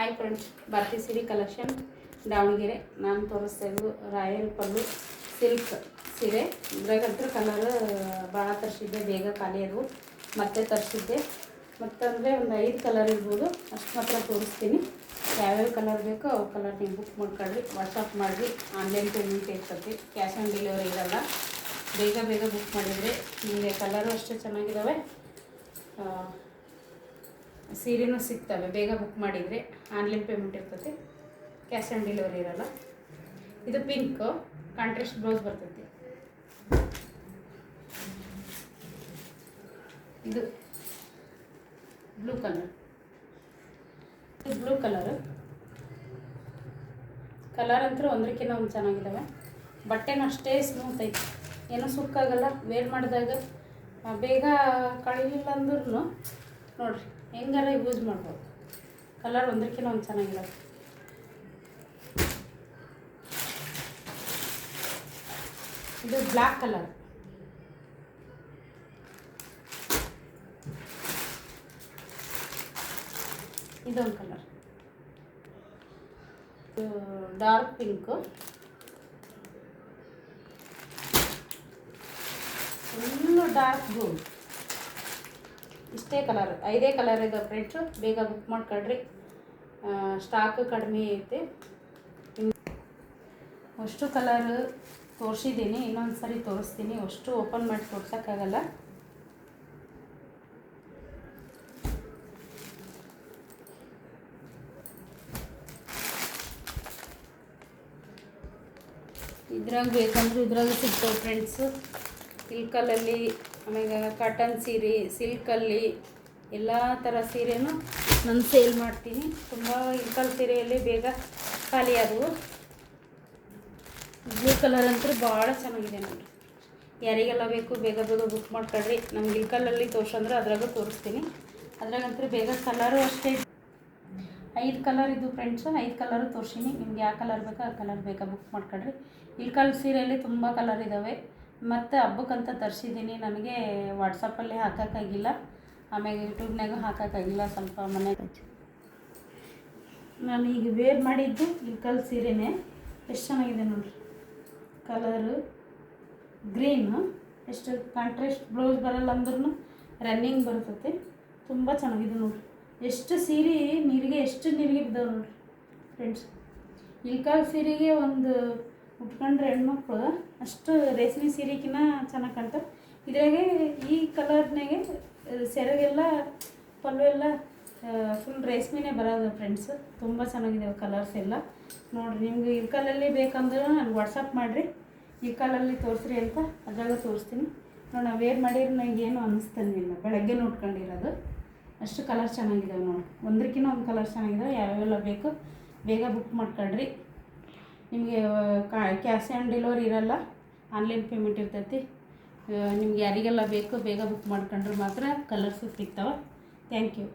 Hi friends, Bharati ಸೀರೆ collection Davanagere. ನಾನು ತೋರಿಸ್ತಾ ರಾಯಲ್ ಪಲ್ಲು ಸಿಲ್ಕ್ ಸೀರೆ. ಇದ್ರಾಗಂತೂ ಕಲರ್ ಭಾಳ ತರಿಸಿದ್ದೆ, ಬೇಗ ಖಾಲಿ ಅದು ಮತ್ತೆ ತರಿಸಿದ್ದೆ. ಮತ್ತಂದರೆ ಒಂದು 5 ಕಲರ್ ಇರ್ಬೋದು, ಅಷ್ಟು ಮಾತ್ರ ತೋರಿಸ್ತೀನಿ. ಯಾವ್ಯಾವ ಕಲರ್ ಬೇಕೋ ಅವು ಕಲರ್ ನೀವು ಬುಕ್ ಮಾಡ್ಕೊಳ್ಳಿ, ವಾಟ್ಸಪ್ ಮಾಡಿರಿ. ಆನ್ಲೈನ್ ಪೇಮೆಂಟ್ ಇರ್ತೈತಿ, ಕ್ಯಾಶ್ ಆನ್ ಡೆಲಿವರಿ ಇರಲ್ಲ. ಬೇಗ ಬೇಗ ಬುಕ್ ಮಾಡಿದರೆ ನಿಮಗೆ ಕಲರು ಅಷ್ಟೇ ಚೆನ್ನಾಗಿದ್ದಾವೆ, ಸೀರೆನೂ ಸಿಗ್ತವೆ. ಬೇಗ ಬುಕ್ ಮಾಡಿದರೆ ಆನ್ಲೈನ್ ಪೇಮೆಂಟ್ ಇರ್ತೈತಿ, ಕ್ಯಾಶ್ ಆನ್ ಡೆಲಿವರಿ ಇರಲ್ಲ. ಇದು ಪಿಂಕ್ ಕಾಂಟ್ರಾಸ್ಟ್ ಬ್ಲೌಸ್ ಬರ್ತೈತಿ. ಇದು ಬ್ಲೂ ಕಲರ್, ಇದು ಬ್ಲೂ ಕಲರ್ ಅಂತೂ ಒಂದಕ್ಕಿಂತ ಒಂದು ಚೆನ್ನಾಗಿದ್ದಾವೆ. ಬಟ್ಟೆನೂ ಅಷ್ಟೇ ಸ್ಮೂತ್ ಐತಿ, ಏನೂ ಸುಕ್ಕಾಗಲ್ಲ. ವೇರ್ ಮಾಡಿದಾಗ ಬೇಗ ಕಳಿಲಿಲ್ಲ ಅಂದ್ರೂ ನೋಡಿರಿ ಹೆಂಗಾರ ಯೂಸ್ ಮಾಡ್ಬೋದು. ಕಲರ್ ಒಂದಕ್ಕಿಂತ ಒಂದು ಚೆನ್ನಾಗಿದ್ದಾವೆ. ಇದು ಬ್ಲ್ಯಾಕ್ ಕಲರ್, ಇದೊಂದು colour. Dark pink, full dark blue. ಇಷ್ಟೇ ಕಲರ್, 5 ಕಲರ್ ಇದೆ ಫ್ರೆಂಡ್ಸು. ಬೇಗ ಬುಕ್ ಮಾಡ್ಕೊಳ್ರಿ, ಸ್ಟಾಕ್ ಕಡಿಮೆ ಐತೆ. ಅಷ್ಟು ಕಲರ್ ತೋರಿಸಿದ್ದೀನಿ, ಇನ್ನೊಂದು ಸರಿ ತೋರಿಸ್ತೀನಿ. ಅಷ್ಟು ಓಪನ್ ಮಾಡಿ ತೋರ್ಸೋಕ್ಕಾಗಲ್ಲ. ಇದ್ರಾಗ ಬೇಕಂದ್ರೆ ಇದ್ರಾಗ ಸಿಗ್ತವೆ ಫ್ರೆಂಡ್ಸು. ಸಿಲ್ಕಲ್ಲಿ, ಆಮೇಲೆ ಕಾಟನ್ ಸೀರೆ, ಸಿಲ್ಕಲ್ಲಿ ಎಲ್ಲ ಥರ ಸೀರೆನೂ ನಾನು ಸೇಲ್ ಮಾಡ್ತೀನಿ. ತುಂಬ ಇಲ್ಕಲ್ ಸೀರೆಯಲ್ಲಿ ಬೇಗ ಖಾಲಿ ಆದವು. ಬ್ಲೂ ಕಲರ್ ಅಂತೂ ಭಾಳ ಚೆನ್ನಾಗಿದೆ ನೋಡಿ. ಯಾರಿಗೆಲ್ಲ ಬೇಕು ಬೇಗ ಬೇಗ ಬುಕ್ ಮಾಡ್ಕೊಳ್ರಿ. ನಮ್ಗೆ ಇಲ್ಕಲ್ಲಲ್ಲಿ ತೋರ್ಸಂದ್ರೆ ಅದ್ರಾಗ ತೋರಿಸ್ತೀನಿ. ಅದ್ರಾಗಂತೂ ಬೇಗ ಕಲರು ಅಷ್ಟೇ. 5 ಕಲರ್ ಇದು ಫ್ರೆಂಡ್ಸು, 5 ಕಲರು ತೋರಿಸೀನಿ. ನಿಮ್ಗೆ ಯಾವ ಕಲರ್ ಬೇಕೋ ಆ ಕಲರ್ ಬೇಗ ಬುಕ್ ಮಾಡ್ಕೊಳ್ರಿ. ಇಲ್ಕಲ್ ಸೀರೆಯಲ್ಲಿ ತುಂಬ ಕಲರ್ ಇದ್ದಾವೆ. ಮತ್ತು ಹಬ್ಬಕ್ಕಂತ ತರಿಸಿದ್ದೀನಿ. ನನಗೆ ವಾಟ್ಸಪ್ಪಲ್ಲಿ ಹಾಕೋಕ್ಕಾಗಿಲ್ಲ, ಆಮೇಲೆ ಯೂಟ್ಯೂಬ್ನಾಗೂ ಹಾಕೋಕ್ಕಾಗಿಲ್ಲ. ಸ್ವಲ್ಪ ಮನೆಗೆ ನಾನು ಈಗ ವೇರ್ ಮಾಡಿದ್ದು ಇಲ್ಕಲ್ ಸೀರೆನೇ. ಎಷ್ಟು ಚೆನ್ನಾಗಿದೆ ನೋಡಿರಿ. ಕಲರು ಗ್ರೀನು, ಎಷ್ಟು ಕಾಂಟ್ರಾಸ್ಟ್ ಬ್ಲೌಸ್ ಬರಲ್ಲ ಅಂದ್ರೂ ರನ್ನಿಂಗ್ ಬರ್ತೈತೆ. ತುಂಬ ಚೆನ್ನಾಗಿದೆ ನೋಡಿರಿ. ಎಷ್ಟು ಸೀರೆ ನೀರಿಗೆ ಬಿದ್ದಾವೆ ನೋಡಿರಿ ಫ್ರೆಂಡ್ಸ್. ಇಲ್ಕಲ್ ಸೀರೆಗೆ ಒಂದು ಉಟ್ಕೊಂಡ್ರೆ ಹೆಣ್ಮಕ್ಳು ಅಷ್ಟು ರೇಷ್ಮೆ ಸೀರೆಗಿನ್ನ ಚೆನ್ನಾಗಿ ಕಾಣ್ತವೆ. ಇದ್ರಾಗೆ ಈ ಕಲರ್ನಾಗೆ ಸೆರಗೆಲ್ಲ ಪಲ್ಲು ಎಲ್ಲ ಫುಲ್ ರೇಷ್ಮೆನೇ ಬರೋದು ಫ್ರೆಂಡ್ಸ್. ತುಂಬ ಚೆನ್ನಾಗಿದ್ದಾವೆ ಕಲರ್ಸ್ ಎಲ್ಲ ನೋಡಿರಿ. ನಿಮ್ಗೆ ಇಲ್ಕಲಲ್ಲಿ ಬೇಕಂದ್ರೆ ನನಗೆ ವಾಟ್ಸಪ್ ಮಾಡಿರಿ, ಇಲ್ಕಲಲ್ಲಿ ತೋರಿಸ್ರಿ ಅಂತ ಅದ್ರಾಗ ತೋರಿಸ್ತೀನಿ. ನೋಡಿ, ನಾವು ವೇರ್ ಮಾಡಿದ್ರೆ ನನಗೇನು ಅನ್ನಿಸ್ತಾನಿಲ್ಲ. ಬೆಳಗ್ಗೆ ಉಟ್ಕೊಂಡಿರೋದು ಅಷ್ಟು ಕಲರ್ ಚೆನ್ನಾಗಿದ್ದಾವೆ ನೋಡಿ. ಒಂದಕ್ಕಿಂತ ಒಂದು ಕಲರ್ ಚೆನ್ನಾಗಿದ್ದಾವೆ. ಯಾವ್ಯಾವೆಲ್ಲ ಬೇಕು ಬೇಗ ಬುಕ್ ಮಾಡ್ಕೊಳ್ರಿ. ನಿಮಗೆ ಕ್ಯಾಶ್ ಆನ್ ಡೆಲಿವರಿ ಇರಲ್ಲ, ಆನ್ಲೈನ್ ಪೇಮೆಂಟ್ ಇರ್ತೈತಿ. ನಿಮ್ಗೆ ಯಾರಿಗೆಲ್ಲ ಬೇಕು ಬೇಗ ಬುಕ್ ಮಾಡ್ಕೊಂಡ್ರೆ ಮಾತ್ರ ಕಲರ್ಸು ಸಿಗ್ತಾವೆ. Thank you.